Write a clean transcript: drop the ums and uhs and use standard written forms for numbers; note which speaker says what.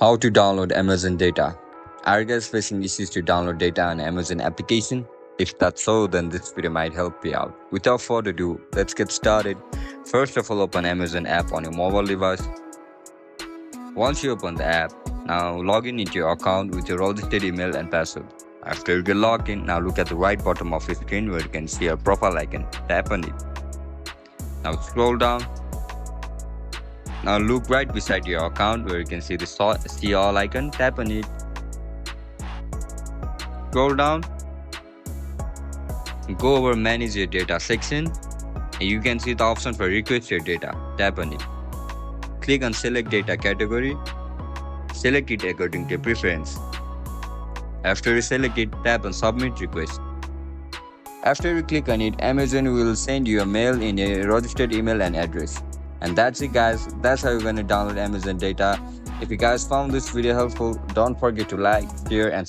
Speaker 1: How to download Amazon data. Are you guys facing issues to download data on Amazon application? If that's so, then this video might help you out. Without further ado, let's get started. First of all, open Amazon app on your mobile device. Once you open the app, now log in into your account with your registered email and password. After you get logged in, now look at the right bottom of your screen where you can see your profile icon. Tap on it. Now scroll down. Now look right beside your account where you can see the see all icon. Tap on it. Scroll down. Go over manage your data section. And you can see the option for request your data. Tap on it. Click on select data category. Select it according to your preference. After you select it, tap on submit request. After you click on it, Amazon will send you a mail in a registered email and address. And that's it, guys. That's how you're going to download Amazon data. If you guys found this video helpful, don't forget to like, share and